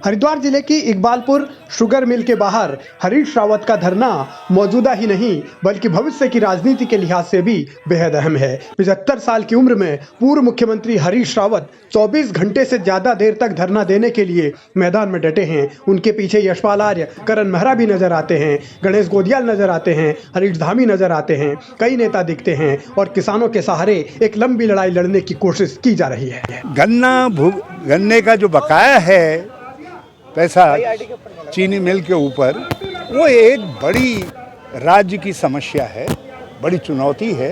हरिद्वार जिले की Iqbalpur sugar mill के बाहर हरीश रावत का धरना मौजूदा ही नहीं बल्कि भविष्य की राजनीति के लिहाज से भी बेहद अहम है। 75 साल की उम्र में पूर्व मुख्यमंत्री हरीश रावत 24 घंटे से ज्यादा देर तक धरना देने के लिए मैदान में डटे हैं। उनके पीछे यशपाल आर्य, करण मेहरा भी नजर आते हैं, गणेश गोदियाल नजर आते हैं, हरीश धामी नजर आते हैं, कई नेता दिखते हैं और किसानों के सहारे एक लंबी लड़ाई लड़ने की कोशिश की जा रही है। गन्ने का जो बकाया है पैसा चीनी मिल के ऊपर, वो एक बड़ी राज्य की समस्या है, बड़ी चुनौती है।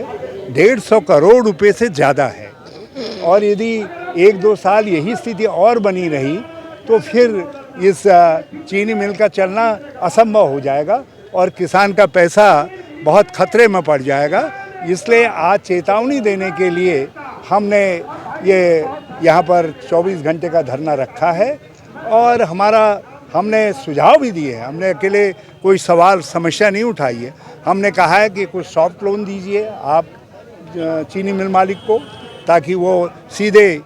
150 करोड़ रुपए से ज़्यादा है और यदि 1-2 साल यही स्थिति और बनी रही तो फिर इस चीनी मिल का चलना असंभव हो जाएगा और किसान का पैसा बहुत खतरे में पड़ जाएगा। इसलिए आज चेतावनी देने के लिए हमने ये यहाँ पर 24 घंटे का धरना रखा है और हमने सुझाव भी दिए हैं। हमने अकेले कोई सवाल समस्या नहीं उठाई है। हमने कहा है कि कुछ सॉफ्ट लोन दीजिए आप चीनी मिल मालिक को, ताकि वो सीधे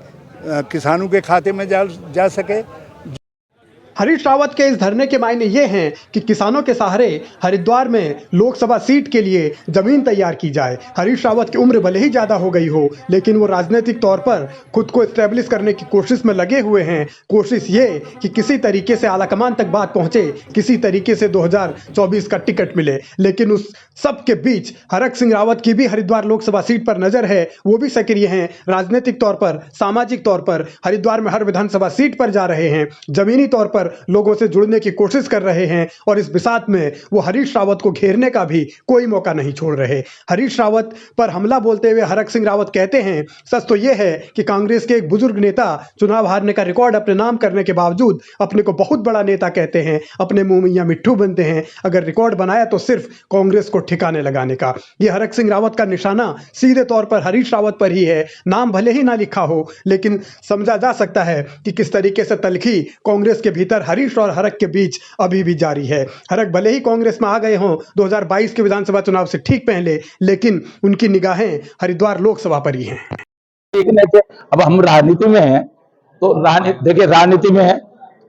किसानों के खाते में जा सके। हरीश रावत के इस धरने के मायने ये हैं कि किसानों के सहारे हरिद्वार में लोकसभा सीट के लिए जमीन तैयार की जाए। हरीश रावत की उम्र भले ही ज़्यादा हो गई हो, लेकिन वो राजनीतिक तौर पर खुद को एस्टेब्लिश करने की कोशिश में लगे हुए हैं। कोशिश ये कि किसी तरीके से आलाकमान तक बात पहुंचे, किसी तरीके से 2024 का टिकट मिले। लेकिन उस सब के बीच हरक सिंह रावत की भी हरिद्वार लोकसभा सीट पर नजर है। वो भी सक्रिय हैं, राजनीतिक तौर पर, सामाजिक तौर पर हरिद्वार में हर विधानसभा सीट पर जा रहे हैं, जमीनी तौर पर लोगों से जुड़ने की कोशिश कर रहे हैं और इस बिसात में वो हरीश रावत को घेरने का भी कोई मौका नहीं छोड़ रहे। हरीश रावत पर हमला बोलते हुए हरक सिंह रावत कहते हैं, सच तो यह है कि कांग्रेस के एक बुजुर्ग नेता चुनाव हारने का रिकॉर्ड अपने नाम करने के बावजूद अपने को बहुत बड़ा नेता कहते हैं, अपने मुंह मियां मिट्ठू बनते हैं। अगर रिकॉर्ड बनाया तो सिर्फ कांग्रेस को ठिकाने लगाने का। यह हरक सिंह रावत का निशाना सीधे तौर पर हरीश रावत पर ही है। नाम भले ही ना लिखा हो, लेकिन समझा जा सकता है कि किस तरीके से तलखी कांग्रेस के भीतर हरीश और हरक के बीच अभी भी जारी है। हरक भले ही कांग्रेस में आ गए हों 2022 के विधानसभा चुनाव से ठीक पहले, लेकिन उनकी निगाहें हरिद्वार लोकसभा पर ही हैं। अब हम राजनीति में हैं तो देखिए राजनीति में है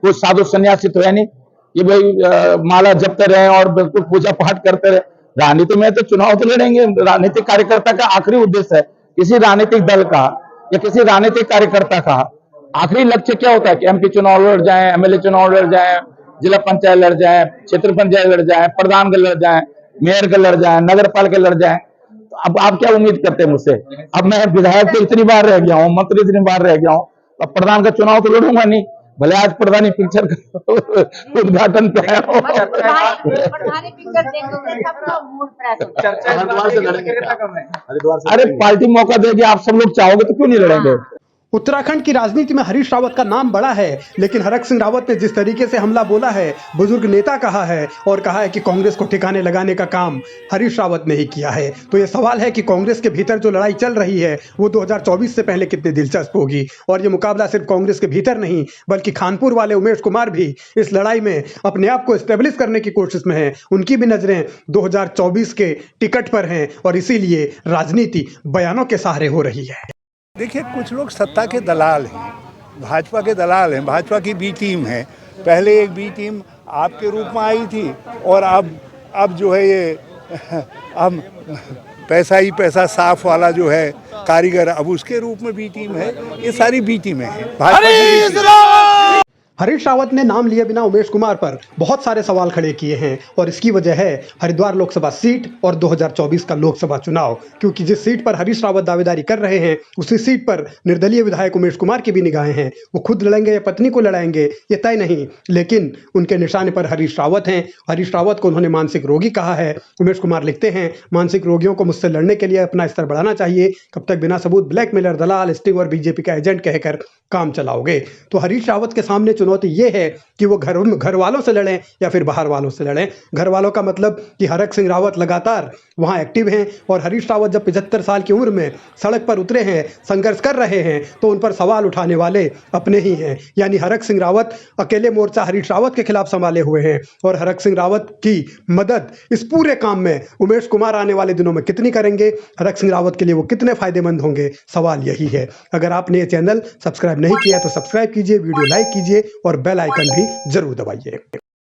कोई साधु सन्यासी तो है नहीं ये भाई माला जपते रहे और बिल्कुल पूजा पाठ करते रहे। राजनीति में तो चुनाव तो लड़ेंगे। राजनीतिक कार्यकर्ता का आखिरी उद्देश्य है, किसी राजनीतिक दल का या किसी राजनीतिक कार्यकर्ता का आखिरी लक्ष्य क्या होता है कि एमपी चुनाव लड़ जाएं, एमएलए चुनाव लड़ जाएं, जिला पंचायत लड़ जाएं, क्षेत्र पंचायत लड़ जाएं, प्रधान का लड़ जाएं, मेयर का लड़ जाएं, नगर पालिका लड़ जाएं। तो अब आप क्या उम्मीद करते हैं मुझसे? अब मैं विधायक तो इतनी बार रह गया हूँ, मंत्री इतनी बार रह गया हूँ, अब प्रधान का चुनाव तो लड़ूंगा नहीं। भले आज प्रधानी पिक्चर का उद्घाटन पे आया हो। अरे पार्टी मौका देगी, आप सब लोग चाहोगे तो क्यों नहीं लड़ेंगे। उत्तराखंड की राजनीति में हरीश रावत का नाम बड़ा है, लेकिन हरक सिंह रावत ने जिस तरीके से हमला बोला है, बुजुर्ग नेता कहा है और कहा है कि कांग्रेस को ठिकाने लगाने का काम हरीश रावत ने ही किया है, तो यह सवाल है कि कांग्रेस के भीतर जो लड़ाई चल रही है वो 2024 से पहले कितनी दिलचस्प होगी। और ये मुकाबला सिर्फ कांग्रेस के भीतर नहीं बल्कि खानपुर वाले उमेश कुमार भी इस लड़ाई में अपने आप को एस्टेब्लिश करने की कोशिश में है। उनकी भी नजरें 2024 के टिकट पर हैं और इसीलिए राजनीति बयानों के सहारे हो रही है। देखिए, कुछ लोग सत्ता के दलाल हैं, भाजपा के दलाल हैं। भाजपा की बी टीम है, पहले एक बी टीम आपके रूप में आई थी और अब जो है ये अब पैसा ही पैसा साफ वाला जो है कारीगर, अब उसके रूप में बी टीम है। ये सारी बी टीमें हैं भाजपा। हरीश रावत ने नाम लिए बिना उमेश कुमार पर बहुत सारे सवाल खड़े किए हैं और इसकी वजह है हरिद्वार लोकसभा सीट और 2024 का लोकसभा चुनाव, क्योंकि जिस सीट पर हरीश रावत दावेदारी कर रहे हैं उसी सीट पर निर्दलीय विधायक उमेश कुमार की भी निगाहें हैं। वो खुद लड़ेंगे या पत्नी को लड़ाएंगे ये तय नहीं, लेकिन उनके निशाने पर हरीश रावत हैं। हरीश रावत को उन्होंने मानसिक रोगी कहा है। उमेश कुमार लिखते हैं, मानसिक रोगियों को मुझसे लड़ने के लिए अपना स्तर बढ़ाना चाहिए, कब तक बिना सबूत ब्लैकमेलर, दलाल, स्टिंग और बीजेपी का एजेंट कहकर काम चलाओगे। तो हरीश रावत के सामने चुनौती ये है कि वो घर वालों से लड़ें या फिर बाहर वालों से लड़ें। घर वालों का मतलब कि हरक सिंह रावत लगातार वहां एक्टिव हैं और हरीश रावत जब 75 साल की उम्र में सड़क पर उतरे हैं, संघर्ष कर रहे हैं, तो उन पर सवाल उठाने वाले अपने ही हैं। यानी हरक सिंह रावत अकेले मोर्चा हरीश रावत के खिलाफ संभाले हुए हैं और हरक सिंह रावत की मदद इस पूरे काम में उमेश कुमार आने वाले दिनों में कितनी करेंगे, हरक सिंह रावत के लिए वो कितने फायदेमंद होंगे, सवाल यही है। अगर आपने ये चैनल सब्सक्राइब नहीं किया तो सब्सक्राइब कीजिए, वीडियो लाइक कीजिए और बेल आइकन भी जरूर दबाइए।